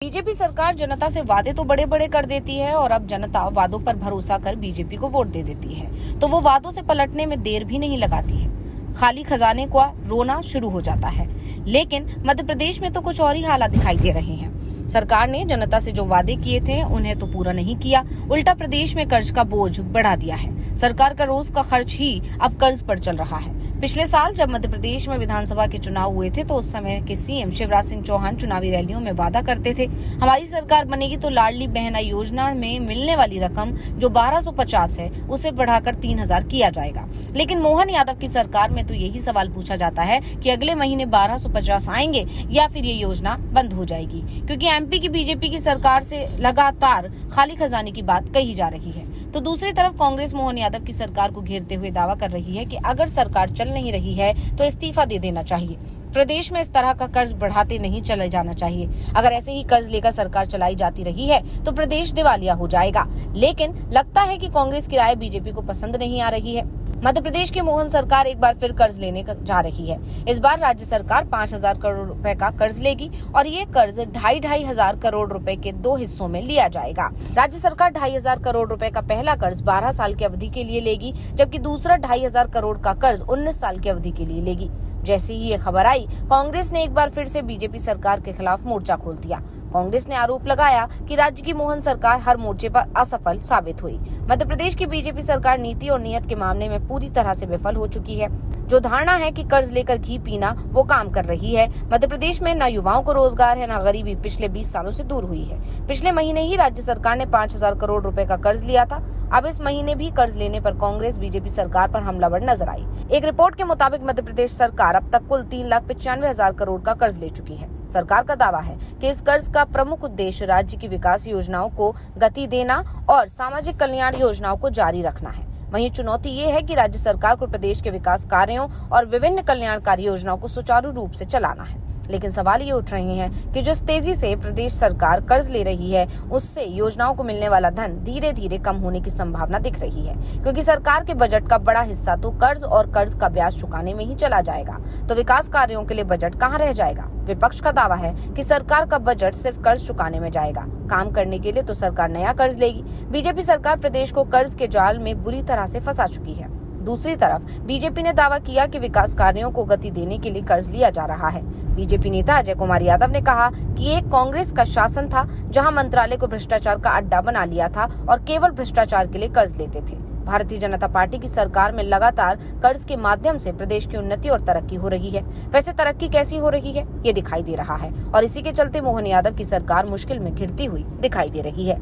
BJP सरकार जनता से वादे तो बड़े बड़े कर देती है और अब जनता वादों पर भरोसा कर बीजेपी को वोट दे देती है तो वो वादों से पलटने में देर भी नहीं लगाती है। खाली खजाने का रोना शुरू हो जाता है। लेकिन मध्य प्रदेश में तो कुछ और ही हालात दिखाई दे रहे हैं। सरकार ने जनता से जो वादे किए थे उन्हें तो पूरा नहीं किया, उल्टा प्रदेश में कर्ज का बोझ बढ़ा दिया है। सरकार का रोज का खर्च ही अब कर्ज पर चल रहा है। पिछले साल जब मध्य प्रदेश में विधानसभा के चुनाव हुए थे तो उस समय के सीएम शिवराज सिंह चौहान चुनावी रैलियों में वादा करते थे, हमारी सरकार बनेगी तो लाडली बहना योजना में मिलने वाली रकम जो 1250 है उसे बढ़ाकर 3000 किया जाएगा। लेकिन मोहन यादव की सरकार में तो यही सवाल पूछा जाता है कि अगले महीने 1250 आएंगे या फिर ये योजना बंद हो जाएगी, क्योंकि एमपी की बीजेपी की सरकार से लगातार खाली खजाने की बात कही जा रही है। तो दूसरी तरफ कांग्रेस मोहन यादव की सरकार को घेरते हुए दावा कर रही है कि अगर सरकार चल नहीं रही है तो इस्तीफा दे देना चाहिए। प्रदेश में इस तरह का कर्ज बढ़ाते नहीं चले जाना चाहिए। अगर ऐसे ही कर्ज लेकर सरकार चलाई जाती रही है तो प्रदेश दिवालिया हो जाएगा। लेकिन लगता है कि कांग्रेस की राय बीजेपी को पसंद नहीं आ रही है। मध्य प्रदेश की मोहन सरकार एक बार फिर कर्ज लेने जा रही है। इस बार राज्य सरकार 5000 करोड़ रुपए का कर्ज लेगी और ये कर्ज 2500 करोड़ रुपए के 2 हिस्सों में लिया जाएगा। राज्य सरकार 2500 करोड़ रुपए का पहला कर्ज 12 साल की अवधि के लिए लेगी, जबकि दूसरा 2500 करोड़ का कर्ज 19 साल की अवधि के लिए लेगी। जैसे ही ये खबर आई, कांग्रेस ने एक बार फिर से बीजेपी सरकार के खिलाफ मोर्चा खोल दिया। कांग्रेस ने आरोप लगाया कि राज्य की मोहन सरकार हर मोर्चे पर असफल साबित हुई। मध्य प्रदेश की बीजेपी सरकार नीति और नियत के मामले में पूरी तरह से विफल हो चुकी है। जो धारणा है कि कर्ज लेकर घी पीना वो काम कर रही है। मध्य प्रदेश में न युवाओं को रोजगार है न गरीबी पिछले 20 सालों से दूर हुई है। पिछले महीने ही राज्य सरकार ने 5000 करोड़ रुपए का कर्ज लिया था। अब इस महीने भी कर्ज लेने पर कांग्रेस बीजेपी सरकार पर हमलावर नजर आई। एक रिपोर्ट के मुताबिक मध्य प्रदेश सरकार अब तक कुल 3,95,000 करोड़ का कर्ज ले चुकी है। सरकार का दावा है कि इस कर्ज का प्रमुख उद्देश्य राज्य की विकास योजनाओं को गति देना और सामाजिक कल्याण योजनाओं को जारी रखना है। वहीं चुनौती ये है कि राज्य सरकार को प्रदेश के विकास कार्यों और विभिन्न कल्याणकारी योजनाओं को सुचारू रूप से चलाना है। लेकिन सवाल ये उठ रहे हैं कि जिस तेजी से प्रदेश सरकार कर्ज ले रही है उससे योजनाओं को मिलने वाला धन धीरे धीरे कम होने की संभावना दिख रही है, क्योंकि सरकार के बजट का बड़ा हिस्सा तो कर्ज और कर्ज का ब्याज चुकाने में ही चला जाएगा। तो विकास कार्यों के लिए बजट कहाँ रह जाएगा। विपक्ष का दावा है कि सरकार का बजट सिर्फ कर्ज चुकाने में जाएगा। काम करने के लिए तो सरकार नया कर्ज लेगी। बीजेपी सरकार प्रदेश को कर्ज के जाल में बुरी तरह से फंसा चुकी है। दूसरी तरफ बीजेपी ने दावा किया कि विकास कार्यों को गति देने के लिए कर्ज लिया जा रहा है। बीजेपी नेता अजय कुमार यादव ने कहा कि एक कांग्रेस का शासन था जहां मंत्रालय को भ्रष्टाचार का अड्डा बना लिया था और केवल भ्रष्टाचार के लिए कर्ज लेते थे। भारतीय जनता पार्टी की सरकार में लगातार कर्ज के माध्यम से प्रदेश की उन्नति और तरक्की हो रही है। वैसे तरक्की कैसी हो रही है ये दिखाई दे रहा है और इसी के चलते मोहन यादव की सरकार मुश्किल में घिरती हुई दिखाई दे रही है।